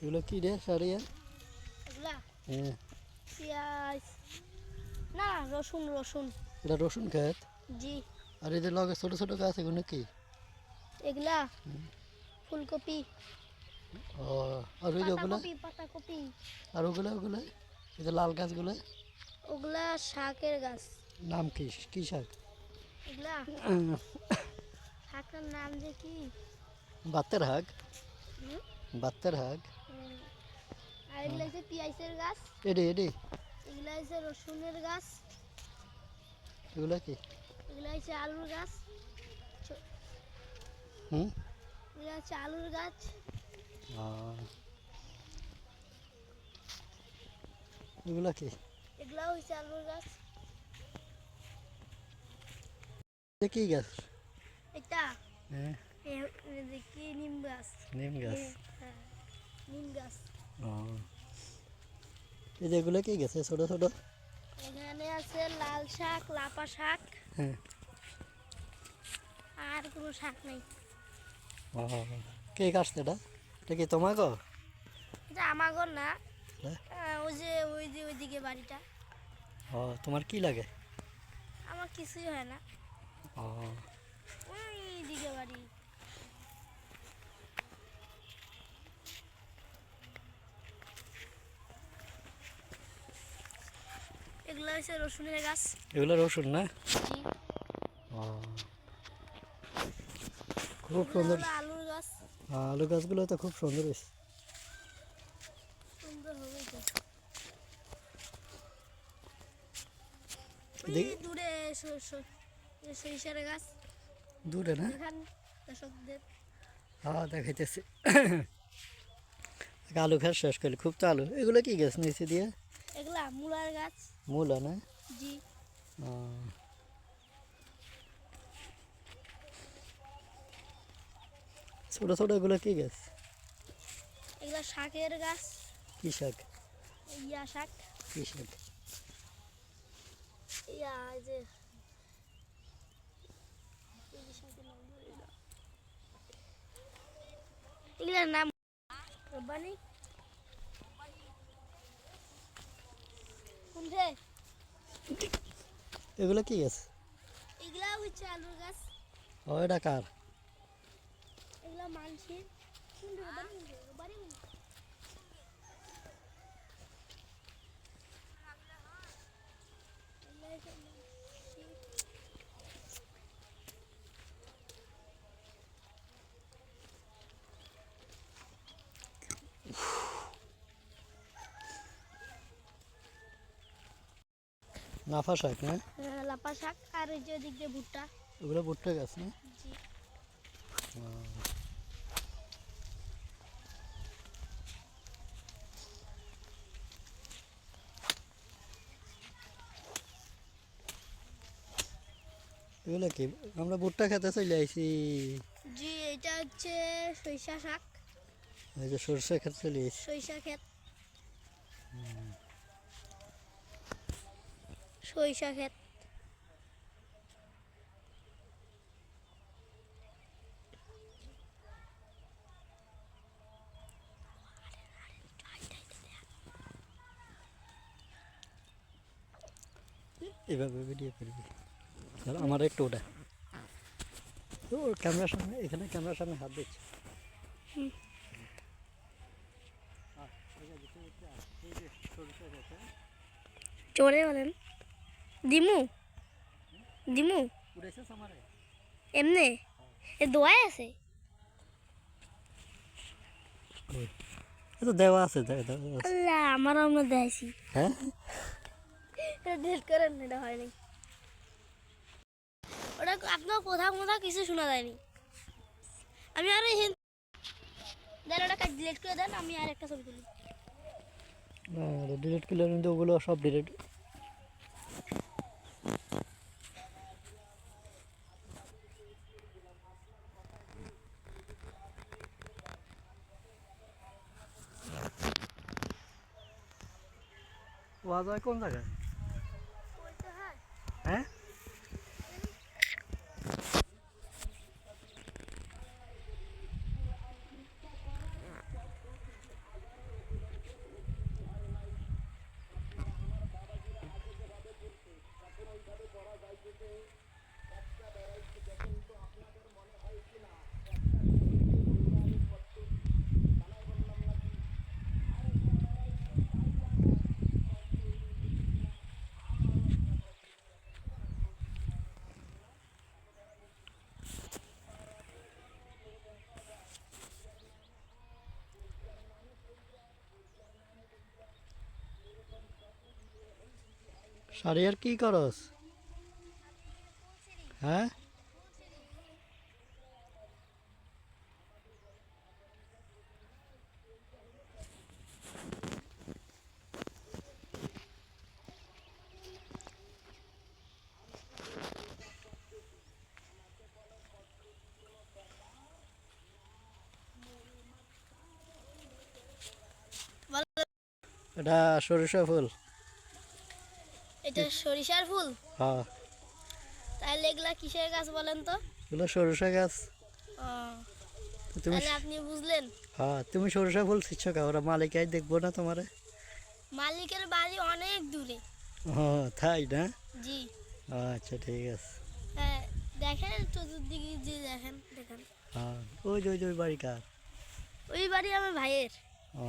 এগুলো কি রে সারিয়া? এগুলা হ্যাঁ। পেঁয়াজ না রসুন রসুন। এটা রসুন ক্ষেত। জি। আর এদের লগে ছোট ছোট গাছ এগুলো কি? এগুলা ফুলকপি, ও আর ওই যে ওগুলা? পাতাকপি পাতাকপি। আর ওগুলা ওগুলা এই যে লাল গাছগুলো? ওগুলা শাকের গাছ। নাম কি কি শাক? এগুলা শাকের নাম যে কি? বাতের শাক। হুম? বাতের শাক। আর এগুলা হচ্ছে পেঁয়াজের গাছ। এডি এডি এগুলা হচ্ছে রসুনের গাছ। এগুলা কি? এগুলা হচ্ছে আলুর গাছ। হুম। এগুলা হচ্ছে আলুর গাছ। এগুলা কি? এগুলা হচ্ছে আলুর গাছ। এটা কি গাছ? এটা হ্যাঁ। কি নিম গাছ। নিম গাছ। হ্যাঁ নিম গাছ। ও এই যে এগুলো কি গাছ ছোট ছোট? এখানে আছে লাল শাক লাপা শাক। হ্যাঁ। আর কোনো শাক নেই। ও কে কাটছে এটা? এটা কি তোমার গো? এটা আমাগর না। হ্যাঁ? ওই যে ওইদিকে বাড়িটা। ও তোমার কি লাগে? আমার কিছুই হয় না। ও ওই দিকে বাড়ি। এগুলো হচ্ছে রসুনের গাছ। এগুলো রসুন না? জি। ও খুব সুন্দর। এগুলো হলো আলুর গাছ। আলু গাছগুলো তো খুব সুন্দর হয়েছে। সুন্দর হবেই তো। ওই দেখি দূরে সরিষার গাছ। দূরে না? এখান দর্শকদের। হ্যাঁ দেখাইতেছে। আলু খাস শেষ করলে খুব তো আলু। এগুলো কি গাছ নিচে দিয়ে? এগুলা মূলার গাছ। মূলা না? জি। ও ছোট ছোট এগুলো কি গাছ? এগুলা শাকের গাছ। কি শাক? ইয়া শাক। কি শাক? ইয়া এই যে এই যে শাকের নাম ধরে না। এগুলার নাম রব্বানি কোনটে? এগুলো কি গাছ? এগুলা হচ্ছে আলুর গাছ। ও এটা কার? এগুলা মানসির কোনটে রব্বানি রব্বানি নাফা শাক না? লাপা শাক। আর এই যে ওদিক দিয়ে ভুট্টা। ওগুলো ভুট্টা গাছ না? জি। এগুলো কি? আমরা ভুট্টা খেতে চলে আইছি। জি এটা হচ্ছে সরিষা শাক। এই যে সরষে খেতে চলে আইছি। সরিষা ক্ষেত। সরিষা ক্ষেত। এভাবে ভিডিও করবি। ধর আমার একটু ওটা তো ক্যামেরার সামনে, এখানে ক্যামেরার সামনে হাত দিচ্ছে। চোরে বলেন দিমু দিমু উড়েছিস আমারে? এমনে এ দোয়াই আছে। তো দেওয়া আছে আল্লাহ আমার আমরা দেখাইছি। হ্যাঁ এটা ডিলিট করেন এটা হয়নি। ওটা আপনার কোথাও কোথাও কিছু শোনা যায়নি। আমি আরো দেন ওটা ডিলিট করে দেন, আমি আর একটা ছবি তুলি। না ডিলিট করলে কিন্তু ওগুলো সব ডিলিট। ওয়াজ হয় কোন জায়গায়? হ্যাঁ শাড়িয়ার কি করস? হ্যাঁ, এটা সরিষা ফুল। এটা সরিষার ফুল। হ্যাঁ, তাহলে এগুলা কিসের গাছ বলেন তো? এগুলো সরিষা গাছ। ও, তো তুমি তাহলে আপনি বুঝলেন। হ্যাঁ, তুমি সরিষা ফুল ছিচ্ছ কা? ওরা মালিকাই দেখবো না তোমারে? মালিকের বাড়ি অনেক দূরে। ও তাই না? জি। আচ্ছা ঠিক আছে। হ্যাঁ, দেখেন চতুর্দিকে যে দেখেন দেখেন। হ্যাঁ, ওই বাড়ি কার? ওই বাড়ি আমার ভাইয়ের। ও,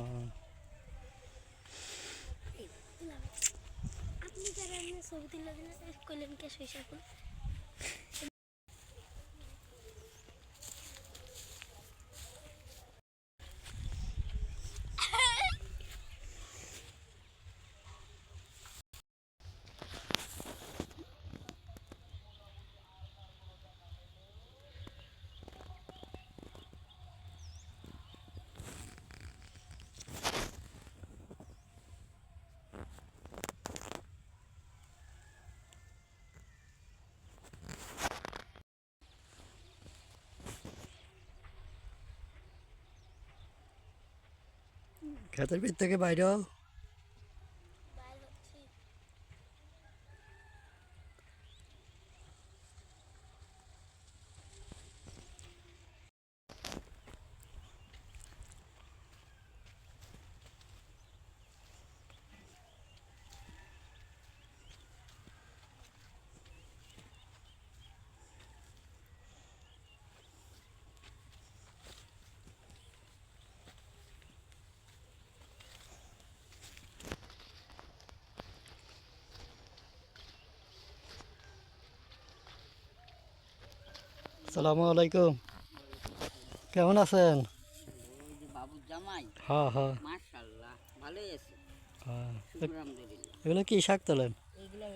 আপনি যারা এমনি ছবি তুলে দিলেন কইলেন কে সরিষা ফুল? ক্ষেতের ভিতর থেকে বাইরে হও। বাইর হচ্ছি। আসসালামু আলাইকুম, কেমন আছেন? ওই যে বাবুর জামাই, হ্যাঁ হ্যাঁ মাশাআল্লাহ ভালোই আছে। হ্যাঁ। আলহামদুলিল্লাহ। এগুলো কি শাক তোলেন? এইগুলা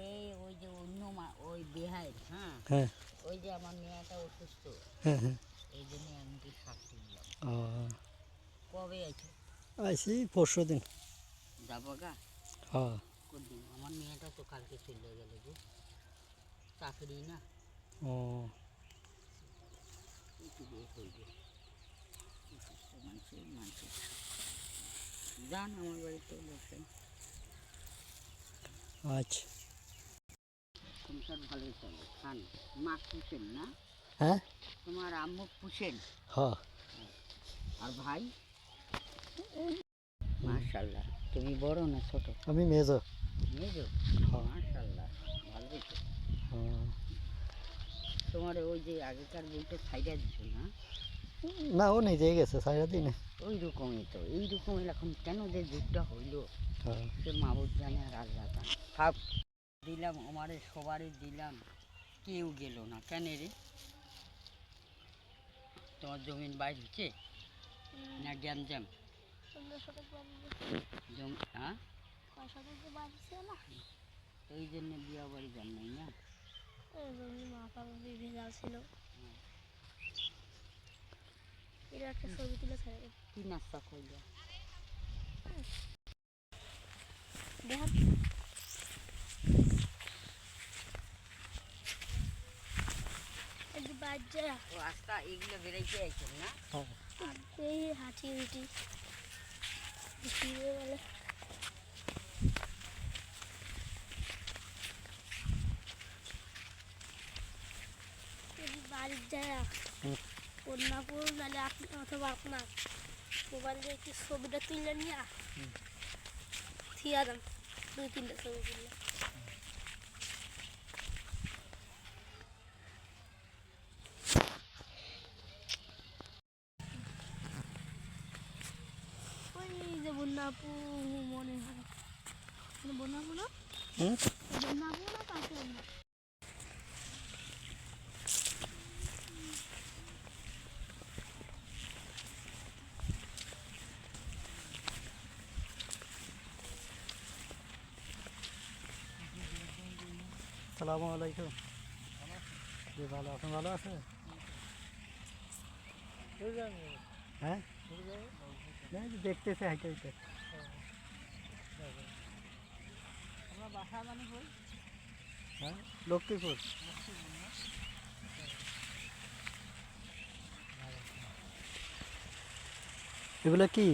ওই যে অন্য ওই বেহাই, হ্যাঁ, হ্যাঁ ওই যে আমার মেয়েটা অসুস্থ, হ্যাঁ হ্যাঁ। এই জন্য আমি কি শাক তুললাম। ও, কবে আইছো? আইসি 4 দিন। যাবো গা হ্যাঁ। কদিন? আমার মেয়েটা তো কালকে চলে গেল গো, চাকরি না, ও, একটু বের হইবে। মানুষের মানুষের যান আমার বাড়িতে বসেন। আচ্ছা। সংসার ভালোই চলে, খান। মাছ পুষেন না? হ্যাঁ তোমার আম্মু পুষেন? হ্যাঁ। আর ভাই? মাশাআল্লাহ। তুমি বড় না ছোট? আমি মেজো। মেজো? হ্যাঁ। মাশাআল্লাহ, ভালোই তো। হ্যাঁ। তোমার ওই যে আগেকার বইটা ছাইড়া দিছো না? না, ও নিজেই গেছে সারা দিনে। ওই রকমই তো, এই রকমের এখন কেন যে যুগটা হইলো, হ্যাঁ। সে মাবুদ জানে আর আল্লাহ জানে। সব দিলাম, আমারে সবারই দিলাম, কেউ গেল না কেন রে? তোমার জমিন বাইর হচ্ছে না গ্যাঞ্জাম? হ্যাঁ, এই জন্য বিয়া বাড়ি যান নাই না? ভেজাল ছিল। এর একটা ছবি তুলে ছেড়ে দেব। কি নাস্তা করলো? দেখান। এই যে বাচ্চা ও আস্তা এগুলো বেড়াইতে আইছেন না? এই হাঁটি উঠি বলে বাড়ির যায় কন্যাপুর নাহলে আপনি অথবা আপনার মোবাইল দিয়ে একটু ছবিটা তুলে নিয়ে থিয়া দেন, 2-3টা ছবি তুললে। ওই যে বন্যাপু মনে হয় বন্যাপু না, বন্যাপু না পাশে না। আসসালামু আলাইকুম। জি ভালো আছেন? ভালো আছে? হ্যাঁ না, এই যে দেখতেছে হাইতে হাইতে। হ্যাঁ লক্ষ্মীপুর। এগুলো কি?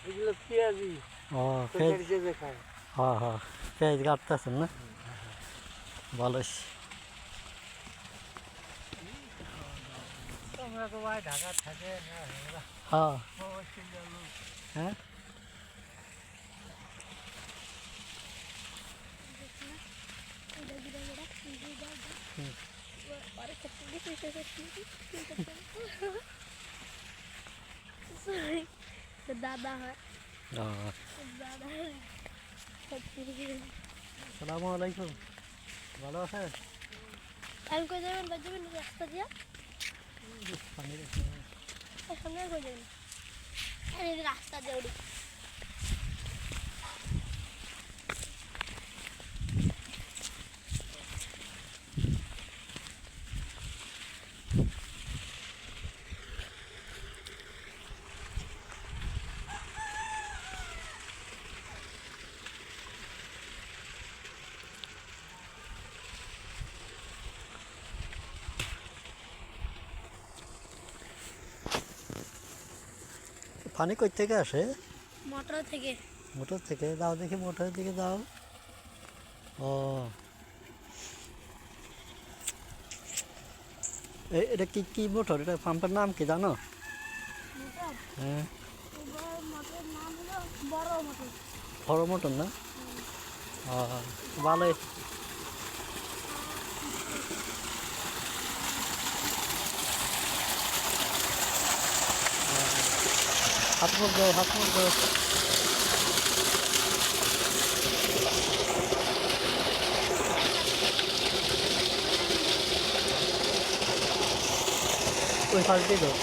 এগুলো পেঁয়াজি ও পেঁয়াজ। তরকারি চেজে খায়। হ্যাঁ হ্যাঁ পেঁয়াজ কাটতেছেন না? ভালো। তোমরা তো ভাই ঢাকা থাকে না আমরা হ্যাঁ অস্ট্রেলিয়ার লোক। হ্যাঁ দাদা হয় ও, দাদা হয় আসসালামু আলাইকুম। ভালো আছে? আমি কই যাবেন বা যাবেন রাস্তা দিয়া পানি রেখে। সামনে কই যাবেন আমি রাস্তা দিয়ে উঠি পানি কই থেকে আসে? মোটর থেকে মোটর থেকে। যাও দেখি মোটরের দিকে যাও। ও এটা কি কি মোটর? এটা পাম্পের নাম কি জানো? মোটর হ্যাঁ এবার মোটরের নাম হলো বড় মোটর বড় মোটর না? ও ভালোই। হাত মুখ দাও, হাত মুখ দাও। ওই পাশ দিয়ে দাও।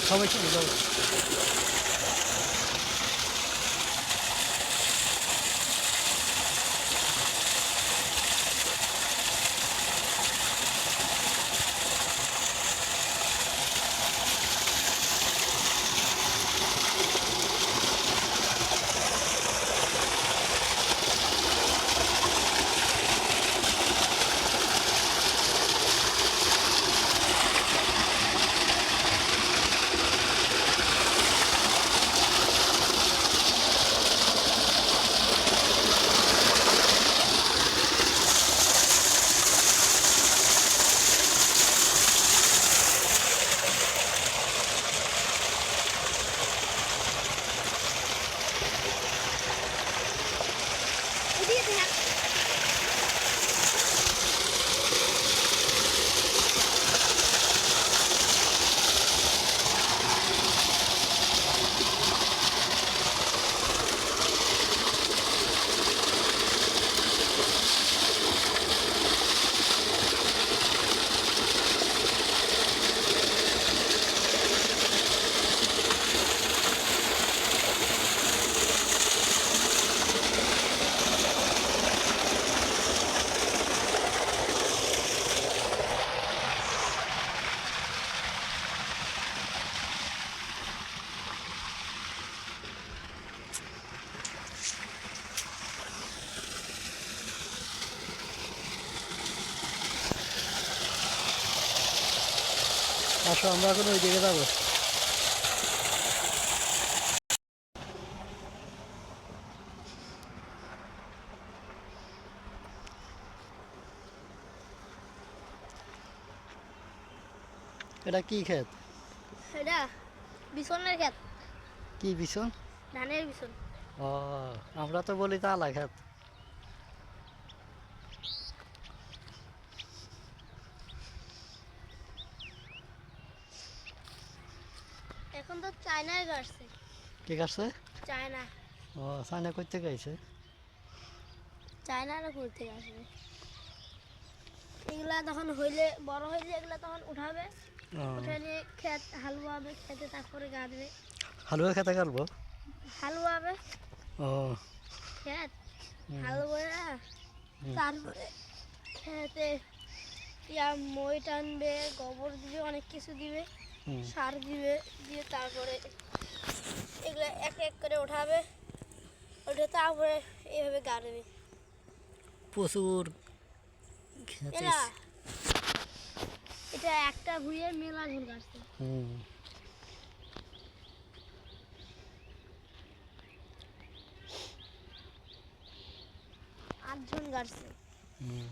সবাই শুনে যাও। এদিকে দেখ আসো আমরা এখন ওই দিকে যাবো। এটা কি ক্ষেত? এটা বিছনের ক্ষেত কি বিছন? ধানের বিছন ও আমরা তো বলি তালা ক্ষেত। এখন তো চায়নায় গাছছে ঠিক আছে। চায়না ও চায়না কই থেকে আইছে? চায়নারা কই থেকে আসবে এগুলা তখন হইলে বড় হইলে এগুলা তখন উঠাবে ও উঠে নিয়ে ক্ষেত হাল বোয়াবে খেতে তারপরে গাঁদবে হালুয়া খেতে গেলবো। হালুয়া হবে ও খেত হুম, হালুয়া, হুম। তারপরে খেতে মই টানবে, গোবর দিবে, অনেক কিছু দিবে, হুম। সার দিবে, দিয়ে তারপরে এগুলো এক এক করে ওঠাবে, ওঠে তারপরে এইভাবে গাড়বে। প্রচুর খেতে। এরা এটা একটা ভুঁইয়ে মেলা ঝোল কাটছে। হুম। 8 জন গাড়ছে। হুম।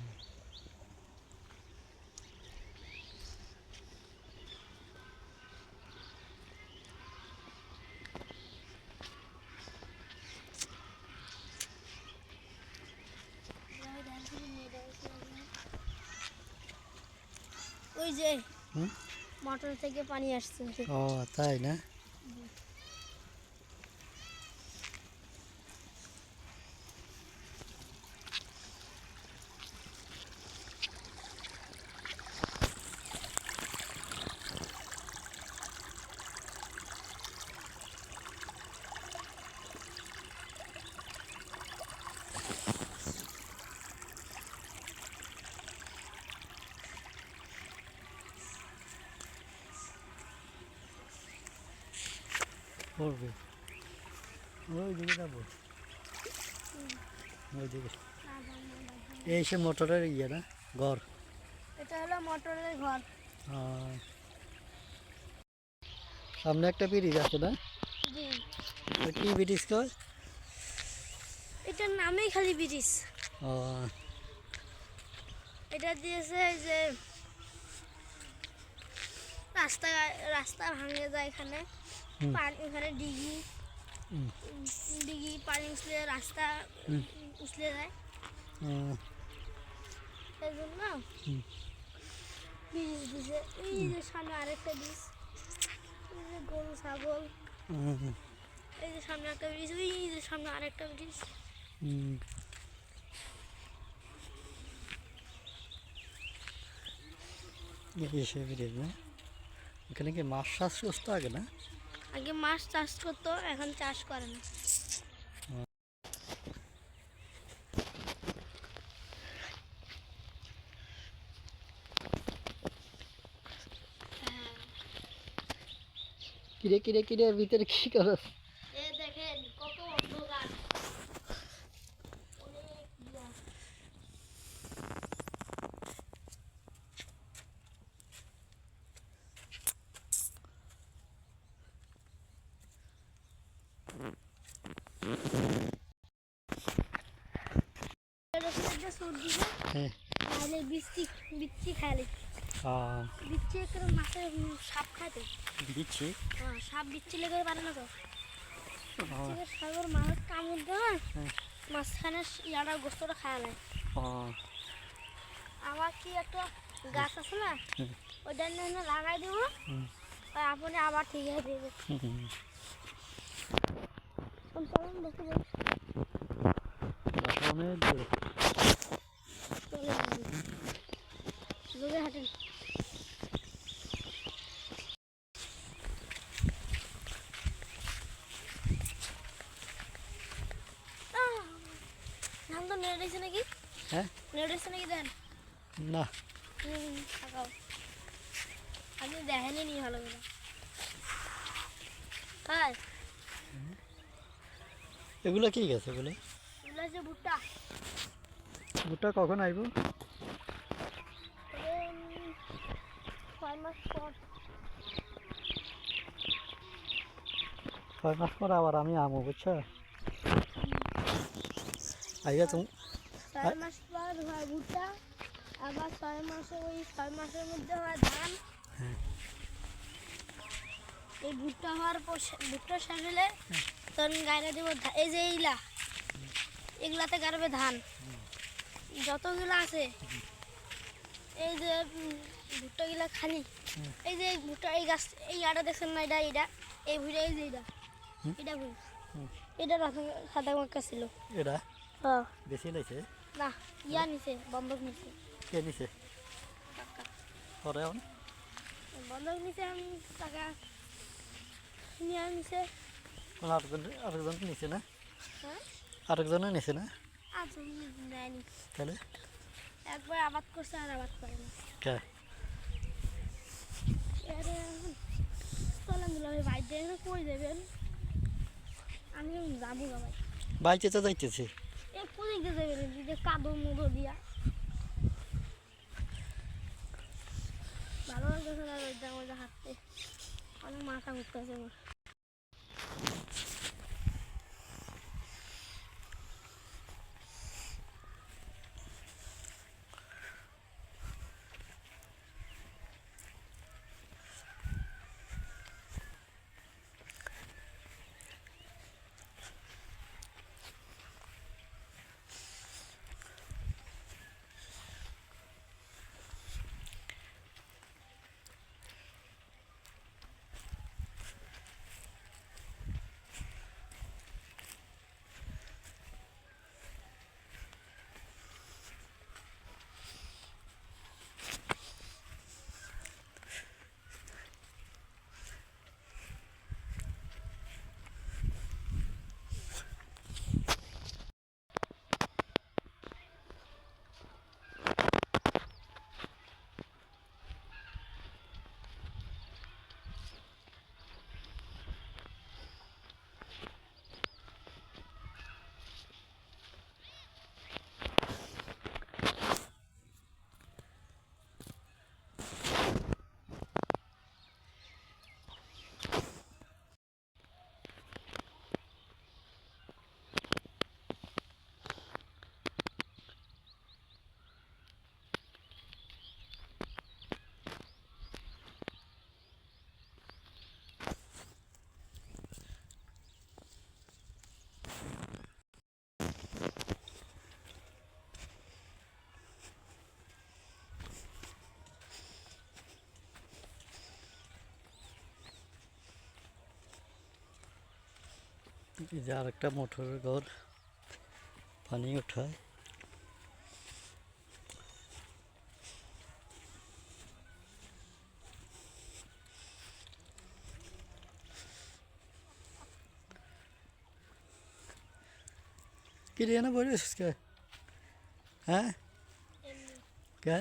ওই যে হুম? মোটর থেকে পানি আসছে। ও তাই না? পড়বে। ওই দিকে যাবো। ওই দিকে। এই সে মোটরের ইয়ে না ঘর। এটা হলো মোটরের ঘর। আহ, সামনে একটা ব্রিজ আছে না? জি, ওই কি ব্রিজ কয়? এটার নামেই খালি ব্রিজ। ও এটা দিয়েছে এই যে রাস্তা, রাস্তা ভাঙে যায় এখানে, হুম। পানি এখানে ডিগি, হুম। ডিগি পানি উছলে রাস্তা হুম। উছলে যায়, ও, এই জন্য হুম। ব্রিজ দিছে। এই যে সামনে আরেকটা ব্রিজ, এই যে গরু ছাগল, হুম, এই যে সামনে একটা ব্রিজ, ওই যে সামনে আরেকটা ব্রিজ। হুম। এই সে ব্রিজ না? এখানে কি মাছ চাষ করতে আগে না? আগে মাছ চাষ করতো, এখন চাষ করে না। কিরে কিরে কিরে ভিতরে কি করো? এই দেখেন কত অন্ধকার, অনেক ইয়া। একটা সুট দিবে, হ্যাঁ। তাহলে বিচ্ছি বিচ্ছি খাইলে, বিচ্ছি একটা মাছের সাপ খাইতে। দিচ্ছি। হ্যাঁ, সাপ বিচ্ছি লেগে পারে না তো, বিচ্ছিকে সাগর মাছ কামড় দেয়, হ্যাঁ। মাঝখানে ইয়াটা গোস্তটা খায় নেয়। আমার কি একটা গাছ আছে না, ওইটা নিয়ে লাগাই দেবো, আর আপনি আবার ঠিক হয়ে দেবে। চলুন দেখে যাই। অনেক দূরে। চলে যাবেন দূরে হাঁটেন। ধান তো নেড়ে দিয়েছে নাকি? হ্যাঁ? নেড়ে দিয়েছে নাকি দেন? না। থাকাও, আপনি দেখেনি নি ভালো করে। হ্যাঁ, এগুলো কি গেছে বলে? এগুলো হচ্ছে ভুট্টা। ভুট্টা কখন আইব? 6 মাস পর। 6 মাস পর আবার আমি আমো বুঝছো? আইয়া তুমি 6 মাস পর হয় ভুট্টা, আবার 6 মাসে, ওই 6 মাসের মধ্যে হয় ধান। হ্যাঁ। এই ভুট্টা হওয়ার পর ভুট্টা শেষ হলে তখন গাড়ি দেবো এই যে এইগুলা, এগুলাতে গাড়বে ধান যতগুলো আছে। এই যে ভুট্টাগুলা খালি, এই যে ভুট্টা, এই গাছ, এই আটা দেখছেন না, এটা এটা এই ভুঁড়ি, এই যে এটা এটা ভুঁড়ি, এটা সাদা মাক্কা ছিল। এটা হ্যাঁ, বেশি লাইছে? না ইয়া নিছে, বন্ধক নিছে। কে নিছে? টাকা পরে বন্ধক নিছে, আমি টাকা নিয়ে নিছে। মানে আরেকজন নিচে না, হ্যাঁ আরেকজনে নিচে না, আজ নেয়নি, তাহলে একবার আবাদ করছে আর আবাদ করেনি। কে চলেন দুলা ভাই বাইর দিয়ে কই দেবেন, আমি যাবো না ভাই। বাইচে তো যাইতেছি। এ কোদিকে যাবেন এদিকে কাদো মুদো দিয়া, ভালো লাগতেছে না রোদ্রের মধ্যে হাঁটতে, অনেক মাথা ঘুরতেছে আমার। এই যে আরেকটা মোটরের ঘর, পানি উঠায়। কি রে না বলিস কে? হ্যাঁ এমনি কে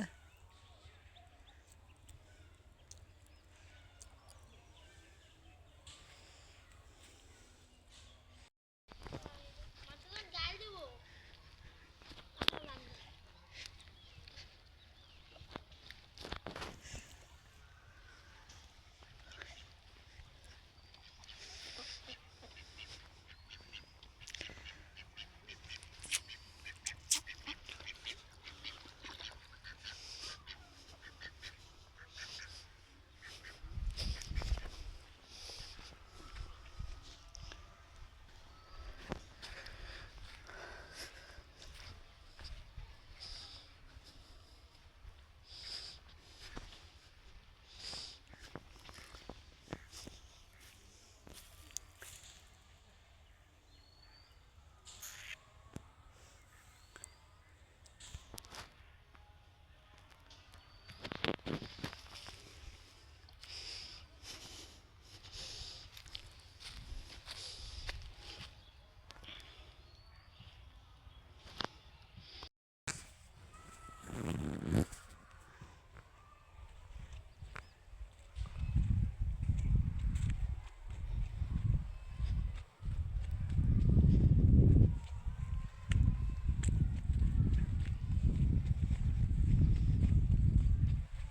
মাঝখানে গাল দেবো, ভালো লাগবে।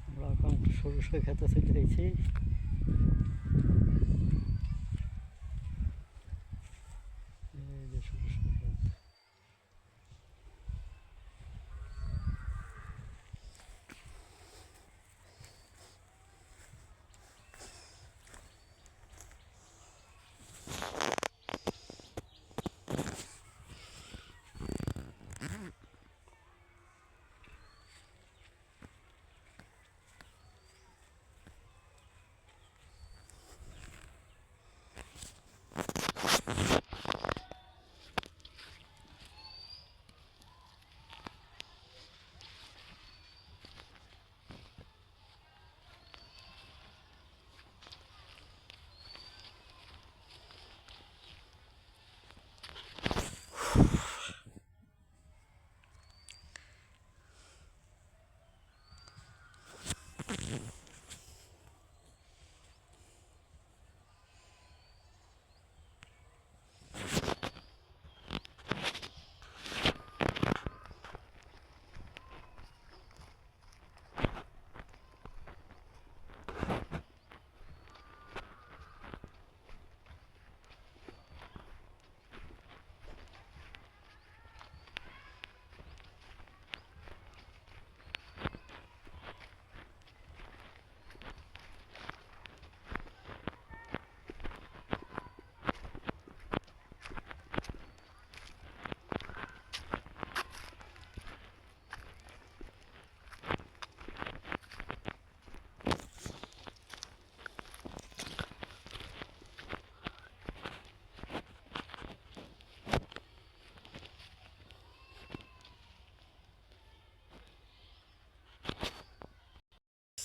আমরা এখন সরষে খেতে চলে গেছি। এই যে সরষে ক্ষেত।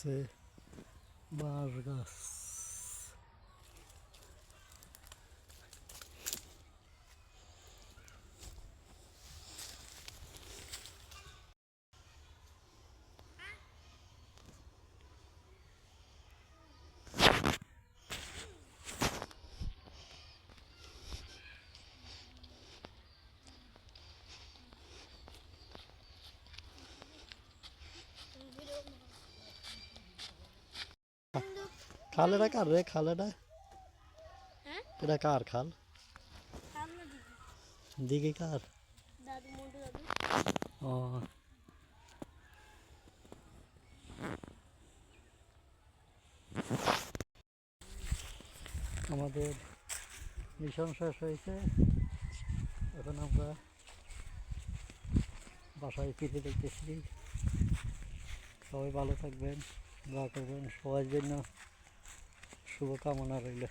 হচ্ছে বাঁশ গাছ। খাল এটা কার রে? খাল এটা হ্যাঁ এটা কার খাল? সামনে দিকে দিকে কার? দাদু মন্টু দাদু। ও আমাদের মিশন শেষ হয়েছে, এখন আমরা বাসায় ফিরে দেখতেছি। সবাই ভালো থাকবেন, দোয়া করবেন, সবার জন্য শুভকামনা রইল।